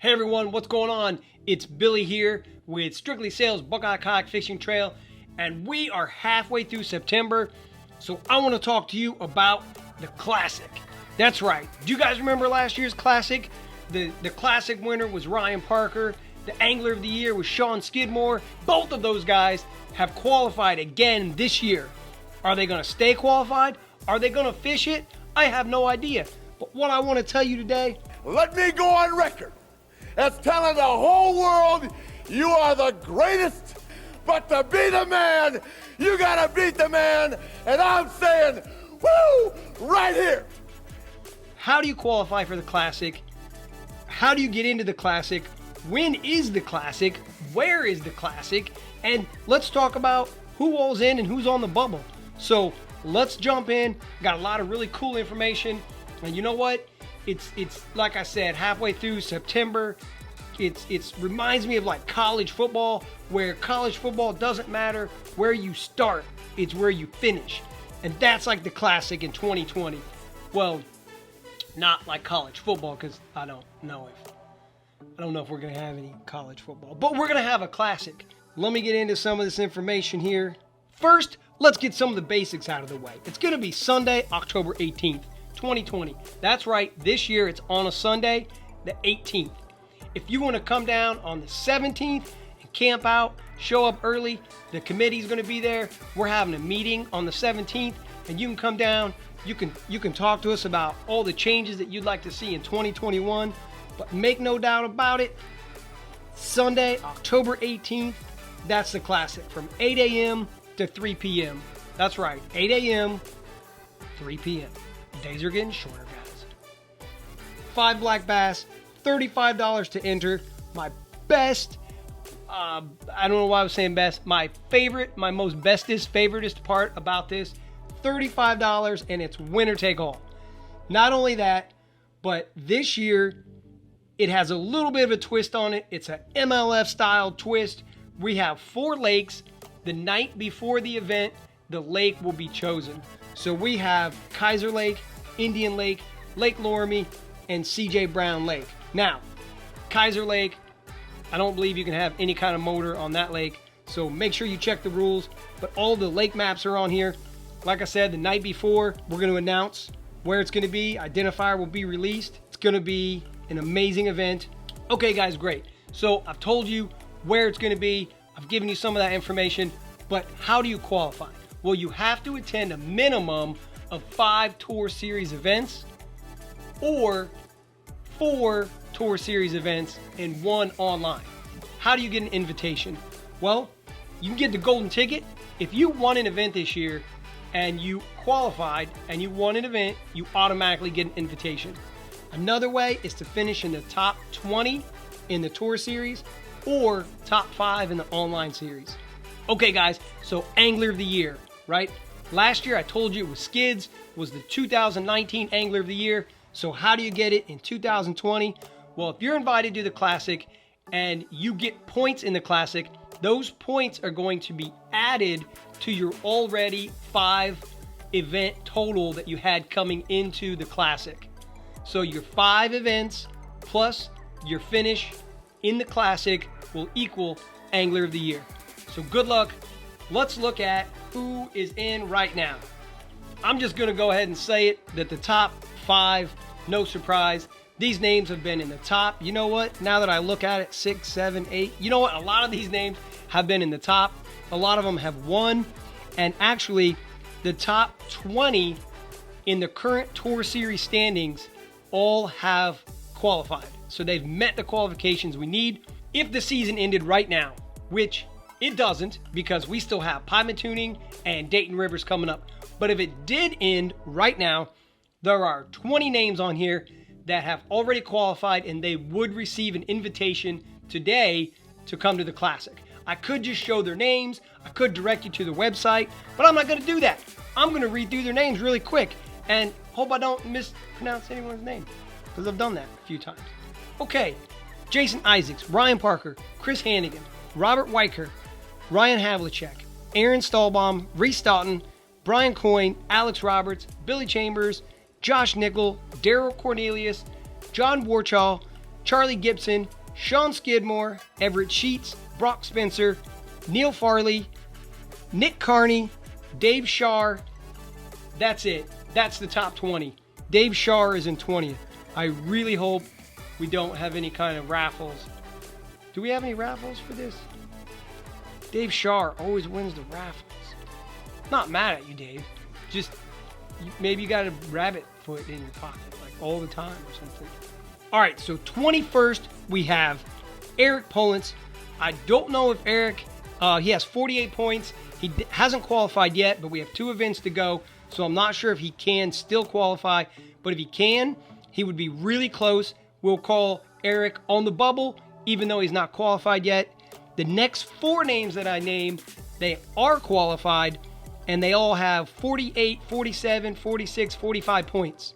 Hey everyone, what's going on? It's Billy here with Strictly Sales Buckeye Kayak Fishing Trail, and we are halfway through September, so I want to talk to you about the Classic. That's right. Do you guys remember last year's Classic? The Classic winner was Ryan Parker. The Angler of the Year was Sean Skidmore. Both of those guys have qualified again this year. Are they going to stay qualified? Are they going to fish it? I have no idea. But what I want to tell you today... Let me go on record as telling the whole world you are the greatest, but to be the man, you gotta beat the man, and I'm saying, woo, right here. How do you qualify for the Classic? How do you get into the Classic? When is the Classic? Where is the Classic? And let's talk about who all's in and who's on the bubble. So let's jump in. Got a lot of really cool information. And you know what? It's like I said, halfway through September. It reminds me of like college football, where college football doesn't matter where you start, it's where you finish. And that's like the Classic in 2020. Well, not like college football, because I don't know if we're gonna have any college football, but we're gonna have a Classic. Let me get into some of this information here. First, let's get some of the basics out of the way. It's gonna be Sunday, October 18th. 2020. That's right, this year it's on a Sunday, the 18th. If you want to come down on the 17th and camp out, show up early, the committee's going to be there. We're having a meeting on the 17th, and you can come down. You can talk to us about all the changes that you'd like to see in 2021. But make no doubt about it, Sunday, October 18th, that's the Classic from 8 a.m. to 3 p.m. That's right, 8 a.m., 3 p.m. Days are getting shorter, guys. 5 black bass, $35 to enter. My best, I don't know why I was saying best, my favorite, my most favoritist part about this, $35, and it's winner take all. Not only that, but this year, it has a little bit of a twist on it. It's an MLF style twist. We have 4 lakes. The night before the event, the lake will be chosen. So we have Kiser Lake, Indian Lake, Lake Loramie, and C.J. Brown Lake. Now, Kiser Lake, I don't believe you can have any kind of motor on that lake, so make sure you check the rules. But all the lake maps are on here. Like I said, the night before, we're going to announce where it's going to be. Identifier will be released. It's going to be an amazing event. Okay, guys, great. So I've told you where it's going to be. I've given you some of that information. But how do you qualify? Well, you have to attend a minimum of 5 Tour Series events or 4 Tour Series events and 1 online. How do you get an invitation? Well, you can get the golden ticket. If you won an event this year and you qualified and you won an event, you automatically get an invitation. Another way is to finish in the top 20 in the Tour Series or top 5 in the online series. Okay, guys, so Angler of the Year, right? Last year I told you it was Skids, was the 2019 Angler of the Year. So how do you get it in 2020? Well, if you're invited to the Classic and you get points in the Classic, those points are going to be added to your already 5 event total that you had coming into the Classic. So your 5 events plus your finish in the Classic will equal Angler of the Year. So good luck. Let's look at who is in right now. I'm just going to go ahead and say it, that the top 5, no surprise, these names have been in the top. You know what? Now that I look at it, 6, 7, 8, you know what? A lot of these names have been in the top. A lot of them have won. And actually, the top 20 in the current Tour Series standings all have qualified. So they've met the qualifications we need. If the season ended right now, which it doesn't, because we still have Pieman Tuning and Dayton Rivers coming up. But if it did end right now, there are 20 names on here that have already qualified, and they would receive an invitation today to come to the Classic. I could just show their names. I could direct you to the website, but I'm not going to do that. I'm going to read through their names really quick and hope I don't mispronounce anyone's name, because I've done that a few times. Okay, Jason Isaacs, Ryan Parker, Chris Hannigan, Robert Weicker, Ryan Havlicek, Aaron Stahlbaum, Reese Stoughton, Brian Coyne, Alex Roberts, Billy Chambers, Josh Nickel, Daryl Cornelius, John Warchall, Charlie Gibson, Sean Skidmore, Everett Sheets, Brock Spencer, Neil Farley, Nick Carney, Dave Shar. That's it. That's the top 20. Dave Shar is in 20th. I really hope we don't have any kind of raffles. Do we have any raffles for this? Dave Shar always wins the raffles. Not mad at you, Dave. Just maybe you got a rabbit foot in your pocket, like all the time or something. All right, so 21st we have Eric Polens. I don't know if Eric, he has 48 points. He hasn't qualified yet, but we have 2 events to go, so I'm not sure if he can still qualify. But if he can, he would be really close. We'll call Eric on the bubble, even though he's not qualified yet. The next 4 names that I named, they are qualified, and they all have 48, 47, 46, 45 points.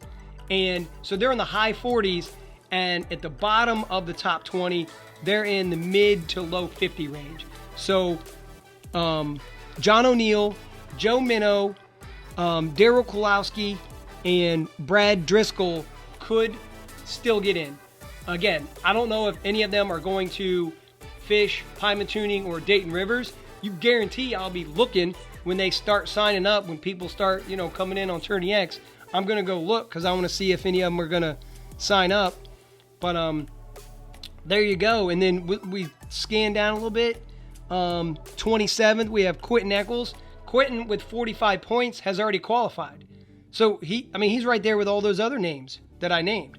And so they're in the high 40s, and at the bottom of the top 20, they're in the mid to low 50 range. So John O'Neill, Joe Minnow, Daryl Kulowski, and Brad Driscoll could still get in. Again, I don't know if any of them are going to fish Pymatuning or Dayton Rivers. You guarantee I'll be looking when they start signing up, when people start, coming in on Tourney X. I'm going to go look because I want to see if any of them are going to sign up. But there you go. And then we scan down a little bit. 27th, we have Quentin Eccles. Quentin, with 45 points, has already qualified. So he's right there with all those other names that I named.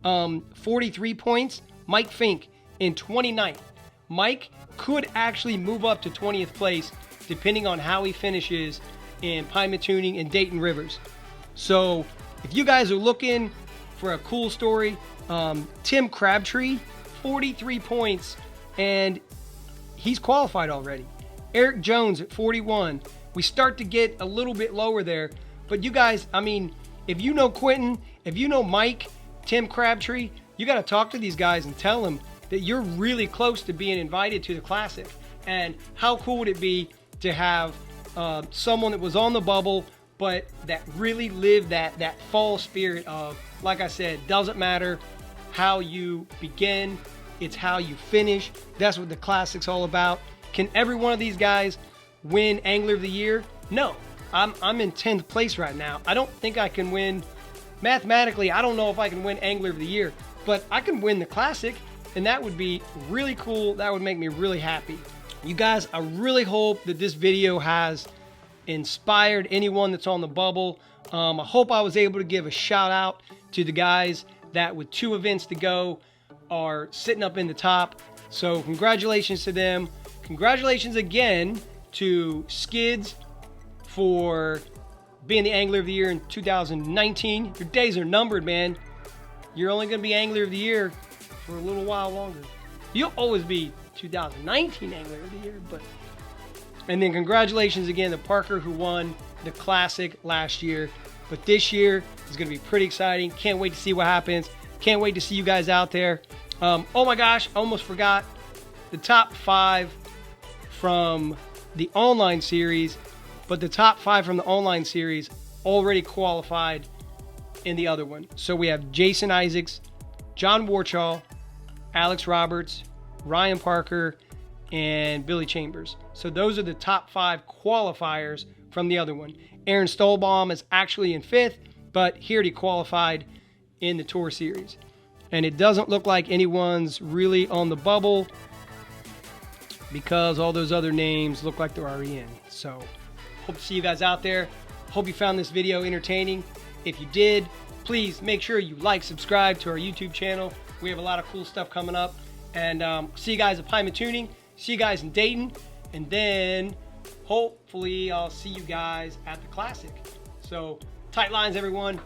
43 points, Mike Fink in 29th. Mike could actually move up to 20th place depending on how he finishes in Pymatuning and Dayton Rivers. So if you guys are looking for a cool story, Tim Crabtree, 43 points, and he's qualified already. Eric Jones at 41. We start to get a little bit lower there, but you guys, if you know Quentin, if you know Mike, Tim Crabtree, you got to talk to these guys and tell them that you're really close to being invited to the Classic. And how cool would it be to have someone that was on the bubble, but that really lived that fall spirit of, like I said, doesn't matter how you begin, it's how you finish. That's what the Classic's all about. Can every one of these guys win Angler of the Year? No. I'm in 10th place right now. I don't think I can win. Mathematically, I don't know if I can win Angler of the Year, but I can win the Classic, and that would be really cool. That would make me really happy. You guys, I really hope that this video has inspired anyone that's on the bubble. I hope I was able to give a shout out to the guys that with 2 events to go are sitting up in the top. So congratulations to them. Congratulations again to Skids for being the Angler of the Year in 2019. Your days are numbered, man. You're only going to be Angler of the Year for a little while longer. You'll always be 2019 Angler of the Year, but... And then congratulations again to Parker, who won the Classic last year. But this year is going to be pretty exciting. Can't wait to see what happens. Can't wait to see you guys out there. Oh my gosh, I almost forgot. The top 5 from the online series, but the top 5 from the online series already qualified in the other one. So we have Jason Isaacs, John Warchall, Alex Roberts, Ryan Parker, and Billy Chambers. So those are the top 5 qualifiers from the other one. Aaron Stolbaum is actually in 5th, but he already qualified in the Tour Series. And it doesn't look like anyone's really on the bubble because all those other names look like they're already in. So hope to see you guys out there. Hope you found this video entertaining. If you did, please make sure you like, subscribe to our YouTube channel. We have a lot of cool stuff coming up. And see you guys at Pymatuning. See you guys in Dayton. And then hopefully I'll see you guys at the Classic. So tight lines, everyone.